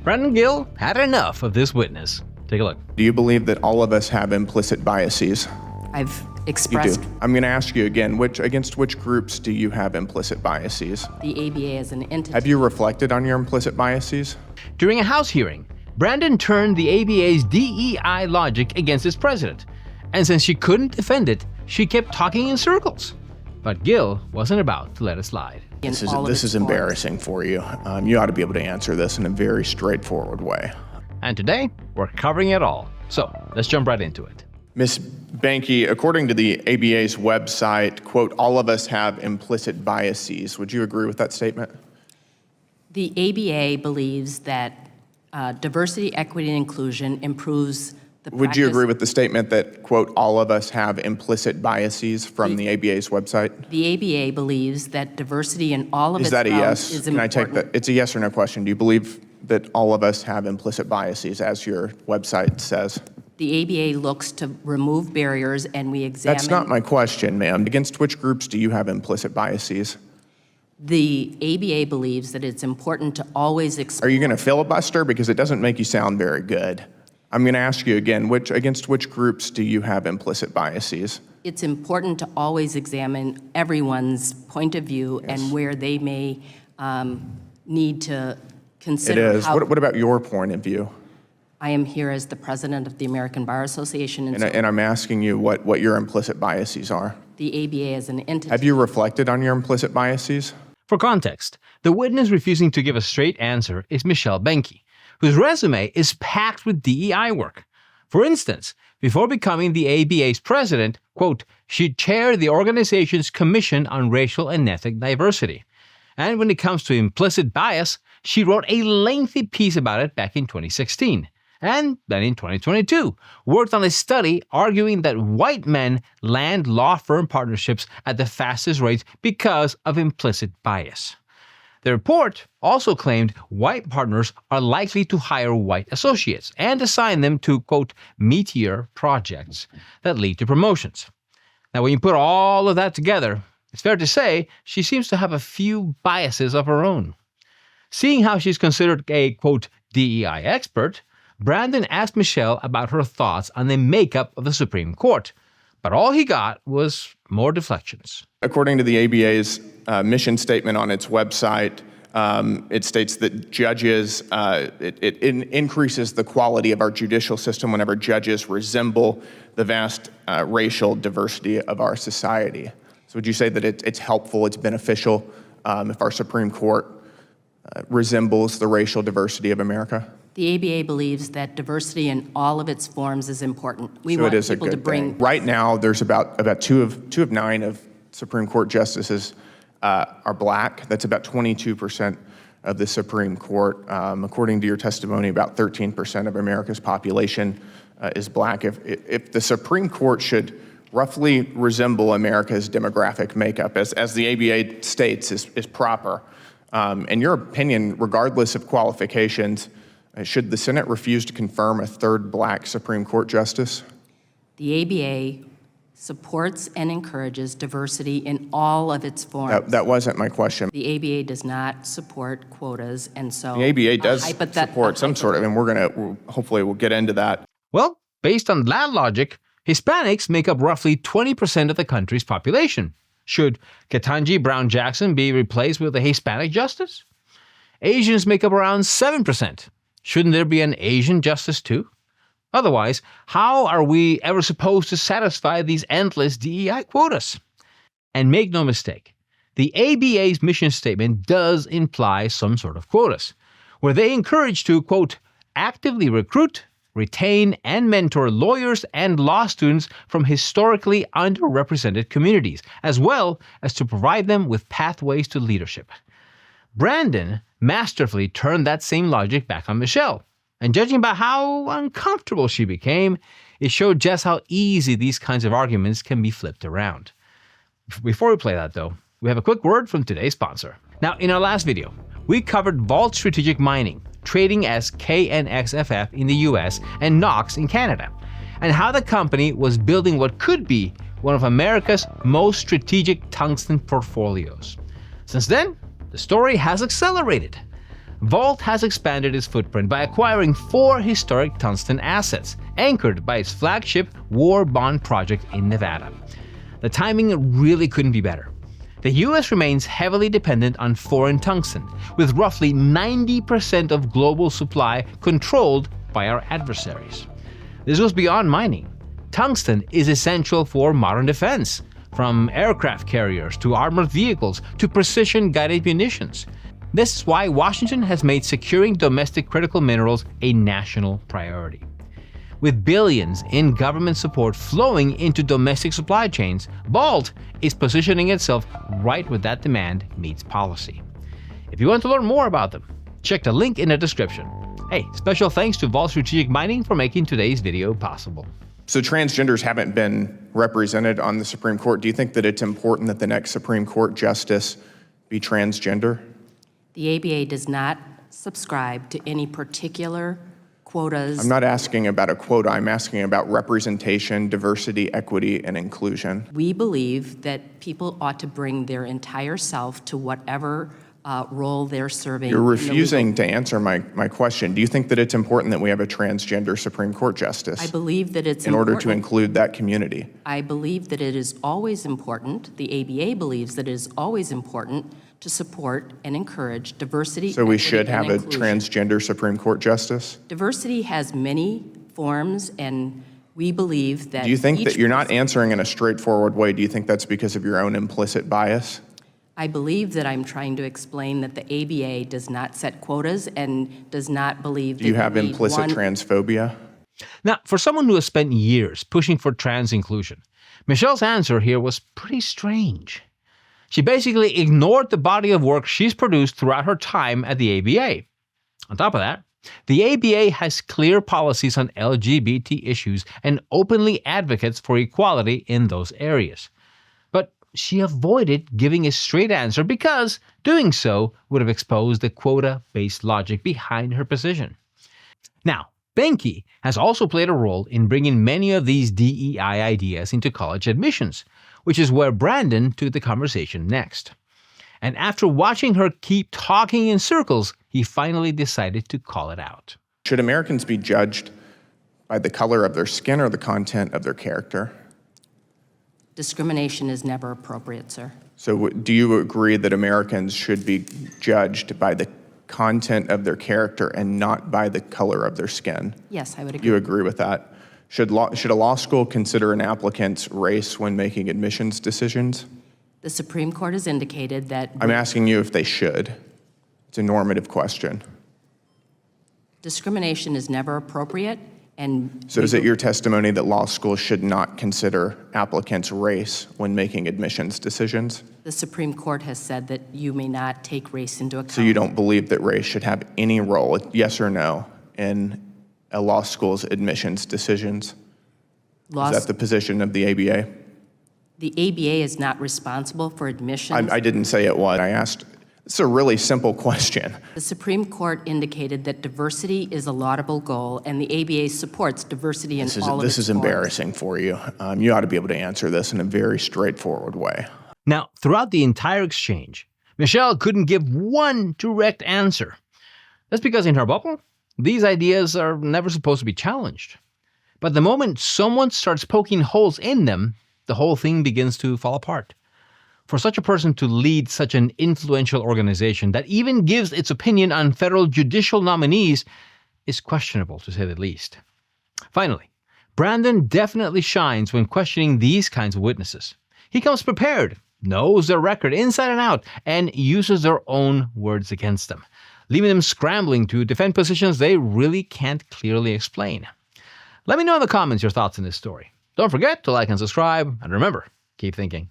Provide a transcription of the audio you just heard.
Brandon Gill had enough of this witness. Take a look. Do you believe that all of us have implicit biases? I've expressed. You do. I'm going to ask you again, against which groups do you have implicit biases? The ABA as an entity. Have you reflected on your implicit biases? During a House hearing, Brandon turned the ABA's DEI logic against its president. And since she couldn't defend it, she kept talking in circles. But Gill wasn't about to let it slide. This is embarrassing for you. You ought to be able to answer this in a very straightforward way. And today, we're covering it all. So let's jump right into it. Ms. Behnke, according to the ABA's website, quote, all of us have implicit biases. Would you agree with that statement? The ABA believes that diversity, equity, and inclusion improves the practice. Would you agree with the statement that, quote, all of us have implicit biases from the ABA's website? The ABA believes that diversity in all of its Is that a yes? is Can I important. take that? It's a yes or no question. Do you believe that all of us have implicit biases, as your website says? The ABA looks to remove barriers, and we examine. That's not my question, ma'am. Against which groups do you have implicit biases? The ABA believes that it's important to always explore. Are you going to filibuster? Because it doesn't make you sound very good. I'm going to ask you again, against which groups do you have implicit biases? It's important to always examine everyone's point of view and where they may need to consider. It is. What about your point of view? I am here as the president of the American Bar Association. And I'm asking you what your implicit biases are. The ABA as an entity. Have you reflected on your implicit biases? For context, the witness refusing to give a straight answer is Michelle Behnke, whose resume is packed with DEI work. For instance, before becoming the ABA's president, quote, she chaired the organization's Commission on Racial and Ethnic Diversity. And when it comes to implicit bias, she wrote a lengthy piece about it back in 2016. And then in 2022, worked on a study arguing that white men land law firm partnerships at the fastest rates because of implicit bias. The report also claimed white partners are likely to hire white associates and assign them to, quote, meteor projects that lead to promotions. Now, when you put all of that together, it's fair to say she seems to have a few biases of her own. Seeing how she's considered a, quote, DEI expert, Brandon asked Michelle about her thoughts on the makeup of the Supreme Court, but all he got was more deflections. According to the ABA's mission statement on its website, it states that judges, it increases the quality of our judicial system whenever judges resemble the vast racial diversity of our society. So would you say that it's helpful, it's beneficial if our Supreme Court resembles the racial diversity of America? The ABA believes that diversity in all of its forms is important. We so want it is people a good to bring. Thing. Right now, there's about two of 9 of Supreme Court justices are black. That's about 22% of the Supreme Court. According to your testimony, about 13% of America's population is black. If the Supreme Court should roughly resemble America's demographic makeup, as the ABA states is proper, in your opinion, regardless of qualifications, should the Senate refuse to confirm a third black Supreme Court justice? The ABA supports and encourages diversity in all of its forms. That wasn't my question. The ABA does not support quotas, and so the ABA does support some sort of, and hopefully we'll get into that. Well, based on that logic, Hispanics make up roughly 20% of the country's population. Should Ketanji Brown Jackson be replaced with a Hispanic justice? Asians make up around 7%. Shouldn't there be an Asian justice too? Otherwise, how are we ever supposed to satisfy these endless DEI quotas? And make no mistake, the ABA's mission statement does imply some sort of quotas, where they encourage to, quote, actively recruit, retain, and mentor lawyers and law students from historically underrepresented communities, as well as to provide them with pathways to leadership. Brandon masterfully turned that same logic back on Michelle, and judging by how uncomfortable she became, it showed just how easy these kinds of arguments can be flipped around. Before we play that though, we have a quick word from today's sponsor. Now, in our last video, we covered Vault Strategic Mining, trading as KNXFF in the US and KNOX in Canada, and how the company was building what could be one of America's most strategic tungsten portfolios. Since then, the story has accelerated. Vault has expanded its footprint by acquiring 4 historic tungsten assets, anchored by its flagship war bond project in Nevada. The timing really couldn't be better. The US remains heavily dependent on foreign tungsten, with roughly 90% of global supply controlled by our adversaries. This goes beyond mining. Tungsten is essential for modern defense, from aircraft carriers to armored vehicles to precision-guided munitions. This is why Washington has made securing domestic critical minerals a national priority. With billions in government support flowing into domestic supply chains, Vault is positioning itself right where that demand meets policy. If you want to learn more about them, check the link in the description. Hey, special thanks to Vault Strategic Mining for making today's video possible. So transgenders haven't been represented on the Supreme Court. Do you think that it's important that the next Supreme Court justice be transgender? The ABA does not subscribe to any particular quotas. I'm not asking about a quota. I'm asking about representation, diversity, equity, and inclusion. We believe that people ought to bring their entire self to whatever role they're serving. You're refusing to answer my question. Do you think that it's important that we have a transgender Supreme Court justice? I believe that it's in important. order to include that community. I believe that it is always important, the ABA believes that it is always important to support and encourage diversity. So we equity, should have and a inclusion. transgender Supreme Court justice? Diversity has many forms, and we believe that Do you think each that you're not person- answering in a straightforward way? Do you think that's because of your own implicit bias? I believe that I'm trying to explain that the ABA does not set quotas and does not believe that Do you have need implicit one- transphobia? Now, for someone who has spent years pushing for trans inclusion, Michelle's answer here was pretty strange. She basically ignored the body of work she's produced throughout her time at the ABA. On top of that, the ABA has clear policies on LGBT issues and openly advocates for equality in those areas. But she avoided giving a straight answer because doing so would have exposed the quota-based logic behind her position. Now, Behnke has also played a role in bringing many of these DEI ideas into college admissions, which is where Brandon took the conversation next. And after watching her keep talking in circles, he finally decided to call it out. Should Americans be judged by the color of their skin or the content of their character? Discrimination is never appropriate, sir. So do you agree that Americans should be judged by the content of their character and not by the color of their skin? Yes, I would agree. You agree with that? Should a law school consider an applicant's race when making admissions decisions? The Supreme Court has indicated that I'm asking you if they should. It's a normative question. discrimination is never appropriate, and So is it your testimony that law schools should not consider applicants' race when making admissions decisions? the Supreme Court has said that you may not take race into account. So you don't believe that race should have any role, yes or no, in a law school's admissions decisions? Is that the position of the ABA? The ABA is not responsible for admissions. I didn't say it was. I asked, it's a really simple question. The Supreme Court indicated that diversity is a laudable goal, and the ABA supports diversity in all of its This is forms. embarrassing for you. You ought to be able to answer this in a very straightforward way. Now, throughout the entire exchange, Michelle couldn't give one direct answer. That's because in her bubble, these ideas are never supposed to be challenged. But the moment someone starts poking holes in them, the whole thing begins to fall apart. For such a person to lead such an influential organization that even gives its opinion on federal judicial nominees is questionable, to say the least. Finally, Brandon definitely shines when questioning these kinds of witnesses. He comes prepared, knows their record inside and out, and uses their own words against them, leaving them scrambling to defend positions they really can't clearly explain. Let me know in the comments your thoughts on this story. Don't forget to like and subscribe, and remember, keep thinking.